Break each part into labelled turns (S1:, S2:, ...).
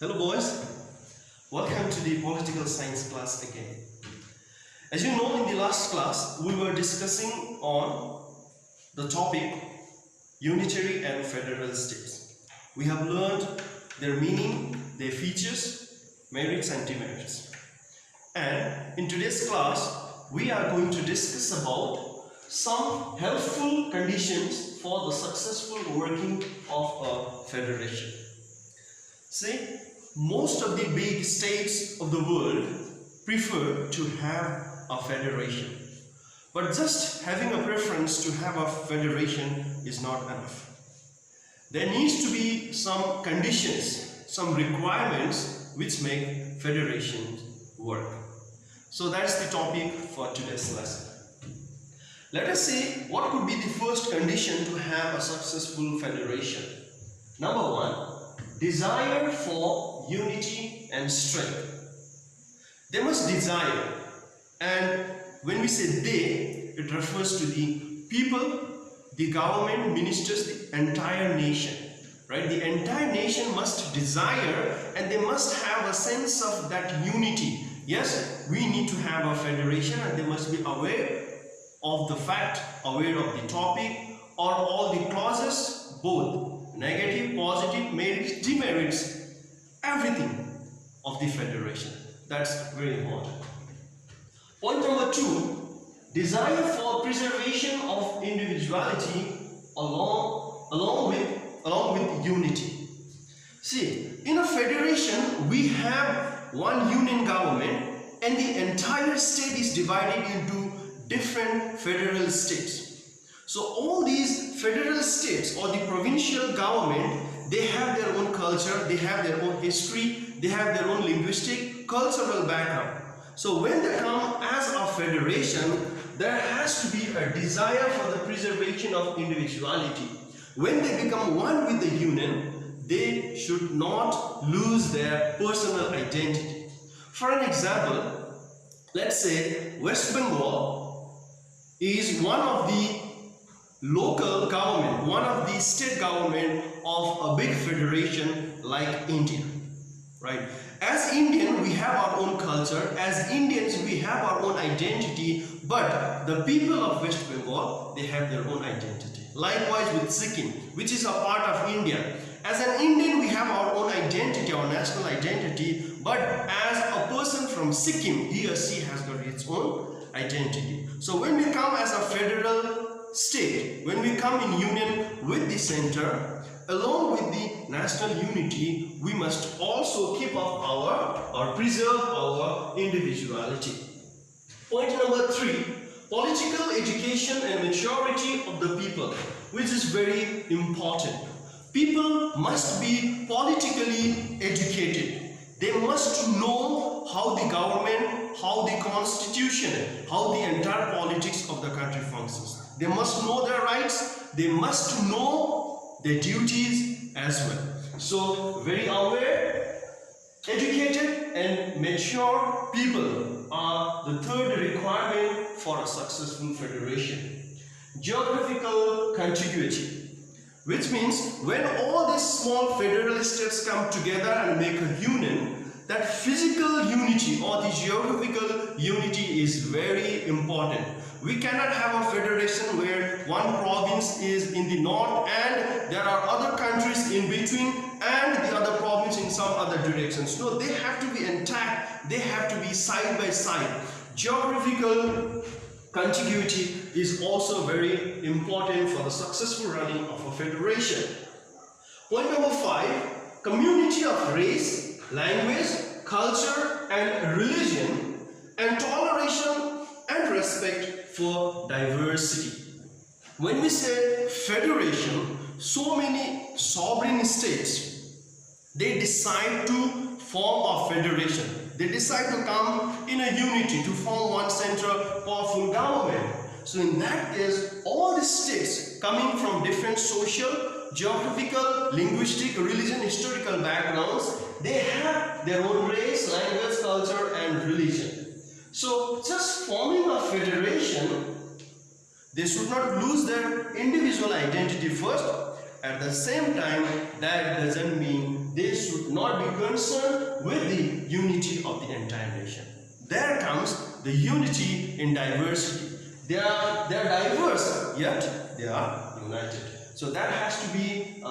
S1: Hello boys, welcome to the political science class again. As you know, in the last class we were discussing on the topic unitary and federal states. We have learned their meaning, their features, merits and demerits. And in today's class we are going to discuss about some helpful conditions for the successful working of a federation. See, most of the big states of the world prefer to have a federation. But just having a preference to have a federation is not enough. There needs to be some conditions, some requirements which make federation work. So that's the topic for today's lesson. Let us see what could be the first condition to have a successful federation. Number one, desire for unity and strength. They must desire, and when we say they, it refers to the people, the government, ministers, the entire nation, right? The entire nation must desire and they must have a sense of that unity. Yes, we need to have a federation and they must be aware of the fact, aware of the topic or all the clauses, both negative, positive, merits, demerits, everything of the federation. That's very important. Point number two, desire for preservation of individuality along with unity. See, in a federation we have one union government and the entire state is divided into different federal states. So all these federal states or the provincial government, they have their own culture, they have their own history, they have their own linguistic, cultural background. So when they come as a federation, there has to be a desire for the preservation of individuality. When they become one with the union, they should not lose their personal identity. For an example, let's say West Bengal is one of the local government, one of the state government of a big federation like India, right? As Indian, we have our own culture. As Indians, we have our own identity. But the people of West Bengal, they have their own identity. Likewise with Sikkim, which is a part of India. As an Indian, we have our own identity, our national identity. But as a person from Sikkim, he or she has got its own identity. So when we come as a federal state, when we come in union with the center, along with the national unity, we must also keep up or preserve our individuality. Point number three, political education and maturity of the people, which is very important. People must be politically educated. They must know how the government, how the constitution, how the entire politics of the country functions. They must know their rights, they must know their duties as well. So, very aware, educated and mature people are the third requirement for a successful federation. Geographical contiguity, which means when all these small federal states come together and make a union, that physical unity or the geographical unity is very important. We cannot have a federation where one province is in the north and there are other countries in between and the other province in some other directions. No, they have to be intact, they have to be side by side. Geographical contiguity is also very important for the successful running of a federation. Point number five, community of race, language, culture and religion and toleration and respect for diversity. When we say federation, so many sovereign states, they decide to form a federation. They decide to come in a unity to form one central powerful government. So in that case, all the states coming from different social, geographical, linguistic, religion, historical backgrounds, they have their own race, language, culture and religion. So just forming a federation, they should not lose their individual identity first. At the same time, that doesn't mean they should not be concerned with the unity of the entire nation. There comes the unity in diversity. They are diverse, yet they are united. So that has to be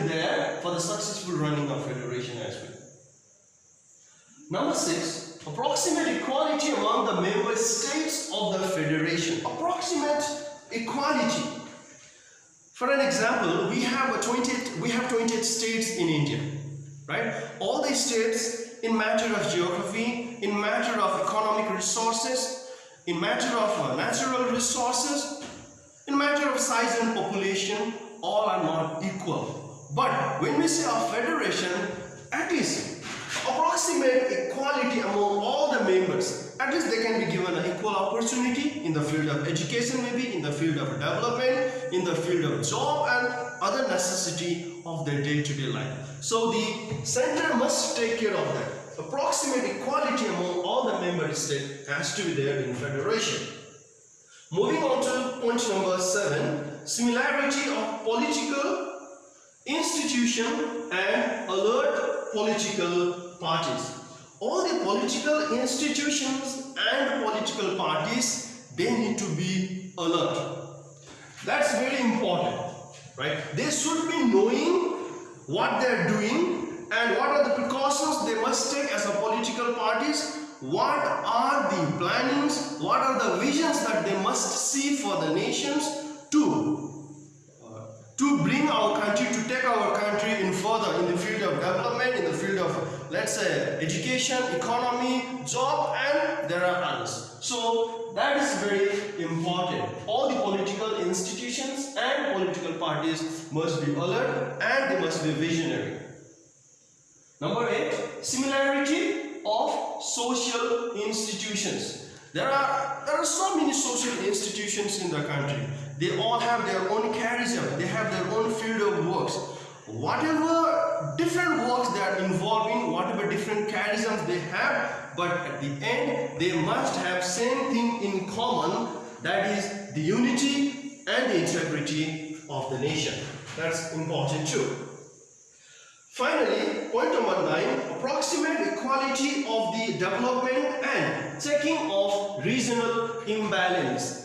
S1: there for the successful running of federation as well. Number 6, approximate equality among the member states of the federation. Approximate equality. For an example, we have 28 states in India, right? All these states, in matter of geography, in matter of economic resources, in matter of natural resources, in matter of size and population, all are not equal. But when we say a federation, at least approximate equality among all the members, at least they can be given an equal opportunity in the field of education, maybe in the field of development, in the field of job and other necessity of their day-to-day life. So the center must take care of that. Approximate equality among all the member states has to be there in federation. Moving on to point number 7, similarity of political institution and alert political parties. All the political institutions and political parties, they need to be alert. That's very important, right? They should be knowing what they are doing and what are the precautions they must take as a political parties. What are the plannings, what are the visions that they must see for the nations to bring our country, to take our country in further in the field of development, in the field of, let's say, education, economy, job, and there are others. So that is very important. All the political institutions and political parties must be alert and they must be visionary. Number 8, similarity of social institutions. There are so many social institutions in the country. They all have their own charism. They have their own field of works. Whatever different works they are involved in, whatever different charisms they have, but at the end they must have same thing in common, that is the unity and the integrity of the nation. That's important too. Finally, point number 9, approximate equality of the development and checking of regional imbalances.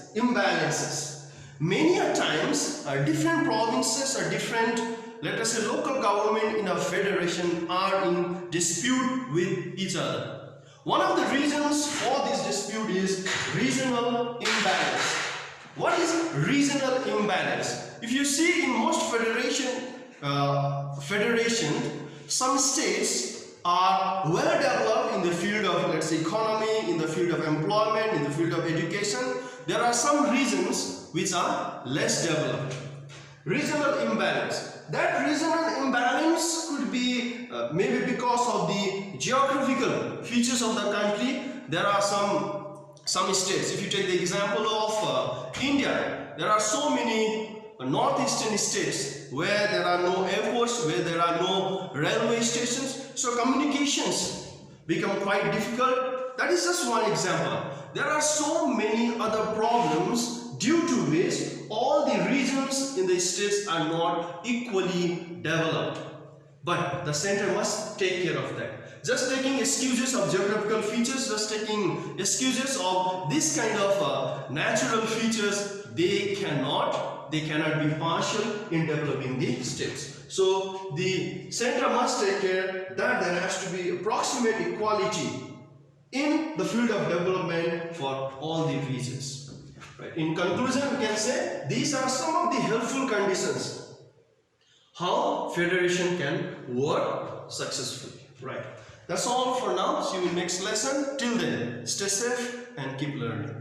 S1: Many a times, different provinces or different, let us say, local government in a federation are in dispute with each other. One of the reasons for this dispute is regional imbalance. What is regional imbalance? If you see in most federation, some states are well developed in the field of, let's say, economy, in the field of employment, in the field of education. There are some regions which are less developed. Regional imbalance. That regional imbalance could be maybe because of the geographical features of the country. There are some states. If you take the example of India, there are so many northeastern states where there are no airports, where there are no railway stations, so communications become quite difficult. That is just one example. There are so many other problems due to which all the regions in the states are not equally developed. But the center must take care of that. Just taking excuses of geographical features, just taking excuses of this kind of natural features, they cannot be partial in developing the states. So the center must take care that there has to be approximate equality in the field of development for all the regions. Right. In conclusion, we can say these are some of the helpful conditions how federation can work successfully. Right. That's all for now. See you in next lesson. Till then, stay safe and keep learning.